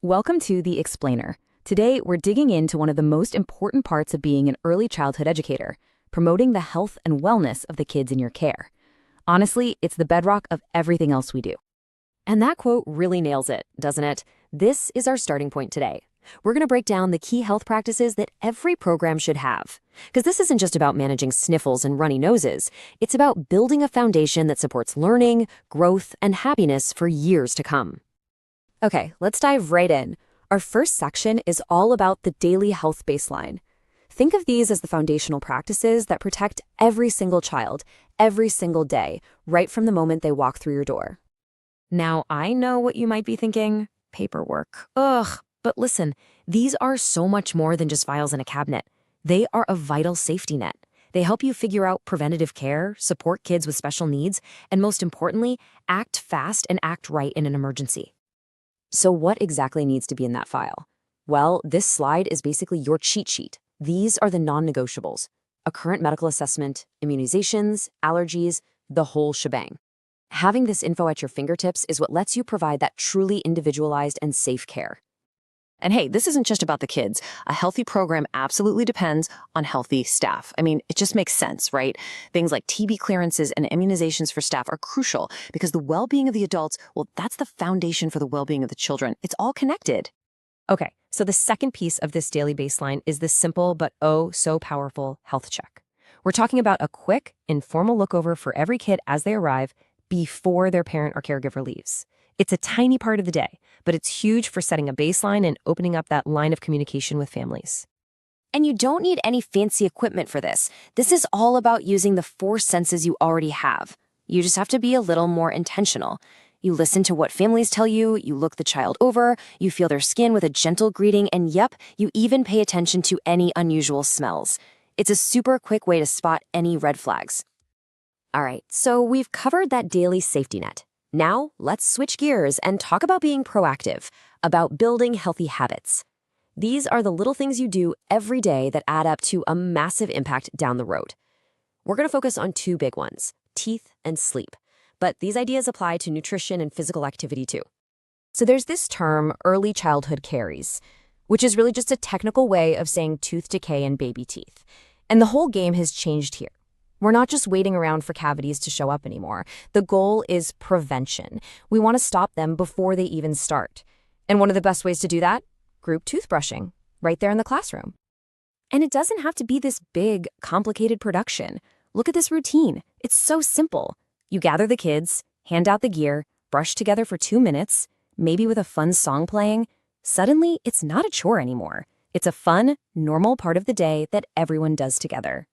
Welcome to The Explainer. Today, we're digging into one of the most important parts of being an early childhood educator, promoting the health and wellness of the kids in your care. Honestly, it's the bedrock of everything else we do. And that quote really nails it, doesn't it? This is our starting point today. We're going to break down the key health practices that every program should have. Because this isn't just about managing sniffles and runny noses. It's about building a foundation that supports learning, growth, and happiness for years to come. Okay, let's dive right in. Our first section is all about the daily health baseline. Think of these as the foundational practices that protect every single child, every single day, right from the moment they walk through your door. Now, I know what you might be thinking. Paperwork. Ugh. But listen, these are so much more than just files in a cabinet. They are a vital safety net. They help you figure out preventative care, support kids with special needs, and most importantly, act fast and act right in an emergency. So what exactly needs to be in that file? Well, this slide is basically your cheat sheet. These are the non-negotiables: a current medical assessment, immunizations, allergies, the whole shebang. Having this info at your fingertips is what lets you provide that truly individualized and safe care. And hey, this isn't just about the kids. A healthy program absolutely depends on healthy staff. I mean, it just makes sense, right? Things like TB clearances and immunizations for staff are crucial because the well-being of the adults, well, that's the foundation for the well-being of the children. It's all connected. Okay, so the second piece of this daily baseline is the simple but oh so powerful health check. We're talking about a quick, informal lookover for every kid as they arrive before their parent or caregiver leaves. It's a tiny part of the day, but it's huge for setting a baseline and opening up that line of communication with families. And you don't need any fancy equipment for this. This is all about using the 4 senses you already have. You just have to be a little more intentional. You listen to what families tell you, you look the child over, you feel their skin with a gentle greeting, and yep, you even pay attention to any unusual smells. It's a super quick way to spot any red flags. All right, so we've covered that daily safety net. Now, let's switch gears and talk about being proactive, about building healthy habits. These are the little things you do every day that add up to a massive impact down the road. We're going to focus on 2 big ones: teeth and sleep. But these ideas apply to nutrition and physical activity too. So there's this term, early childhood caries, which is really just a technical way of saying tooth decay in baby teeth. And the whole game has changed here. We're not just waiting around for cavities to show up anymore. The goal is prevention. We want to stop them before they even start. And one of the best ways to do that? Group toothbrushing, right there in the classroom. And it doesn't have to be this big, complicated production. Look at this routine. It's so simple. You gather the kids, hand out the gear, brush together for 2 minutes, maybe with a fun song playing. Suddenly, it's not a chore anymore. It's a fun, normal part of the day that everyone does together.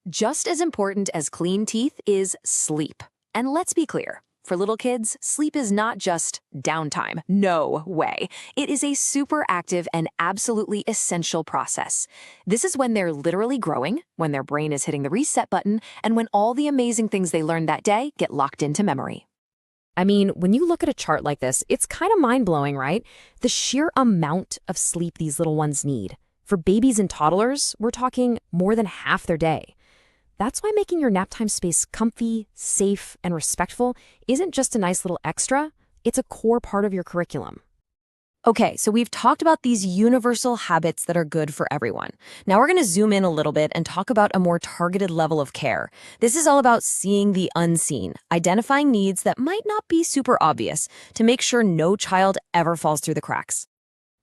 Just as important as clean teeth is sleep. And let's be clear, for little kids, sleep is not just downtime. No way. It is a super active and absolutely essential process. This is when they're literally growing, when their brain is hitting the reset button, and when all the amazing things they learned that day get locked into memory. I mean, when you look at a chart like this, it's kind of mind-blowing, right? The sheer amount of sleep these little ones need. For babies and toddlers, we're talking more than half their day. That's why making your nap time space comfy, safe, and respectful isn't just a nice little extra, it's a core part of your curriculum. Okay, so we've talked about these universal habits that are good for everyone. Now we're going to zoom in a little bit and talk about a more targeted level of care. This is all about seeing the unseen, identifying needs that might not be super obvious to make sure no child ever falls through the cracks.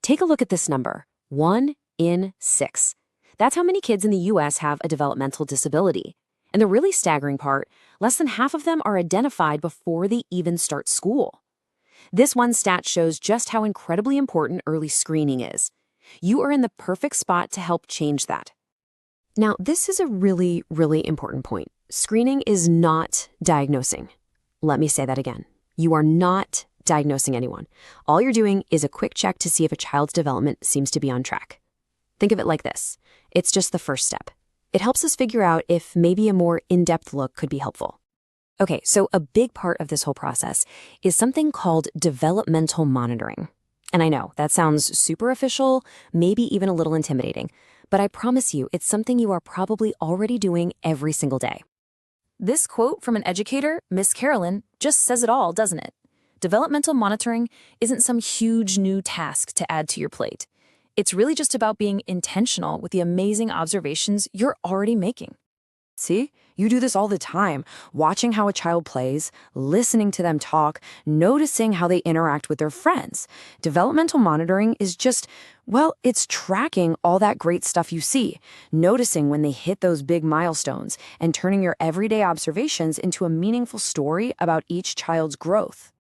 Take a look at this number: 1 in 6. That's how many kids in the U.S. have a developmental disability. And the really staggering part, less than half of them are identified before they even start school. This one stat shows just how incredibly important early screening is. You are in the perfect spot to help change that. Now, this is a really, really important point. Screening is not diagnosing. Let me say that again. You are not diagnosing anyone. All you're doing is a quick check to see if a child's development seems to be on track. Think of it like this. It's just the first step. It helps us figure out if maybe a more in-depth look could be helpful. Okay, so a big part of this whole process is something called developmental monitoring. And I know that sounds super official, maybe even a little intimidating, but I promise you it's something you are probably already doing every single day. This quote from an educator, Miss Carolyn, just says it all, doesn't it? Developmental monitoring isn't some huge new task to add to your plate. It's really just about being intentional with the amazing observations you're already making. See, you do this all the time, watching how a child plays, listening to them talk, noticing how they interact with their friends. Developmental monitoring is just, well, it's tracking all that great stuff you see, noticing when they hit those big milestones, and turning your everyday observations into a meaningful story about each child's growth.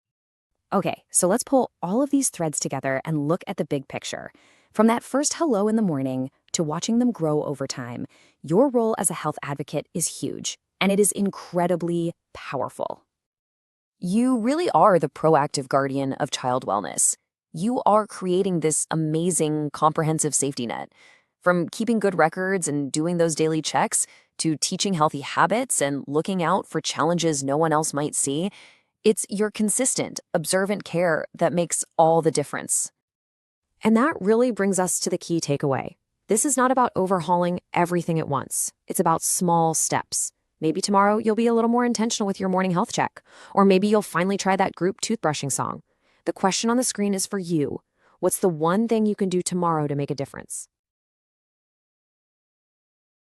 Okay, so let's pull all of these threads together and look at the big picture. From that first hello in the morning to watching them grow over time, your role as a health advocate is huge, and it is incredibly powerful. You really are the proactive guardian of child wellness. You are creating this amazing, comprehensive safety net. From keeping good records and doing those daily checks to teaching healthy habits and looking out for challenges no one else might see, it's your consistent, observant care that makes all the difference. And that really brings us to the key takeaway. This is not about overhauling everything at once. It's about small steps. Maybe tomorrow you'll be a little more intentional with your morning health check, or maybe you'll finally try that group toothbrushing song. The question on the screen is for you. What's the one thing you can do tomorrow to make a difference?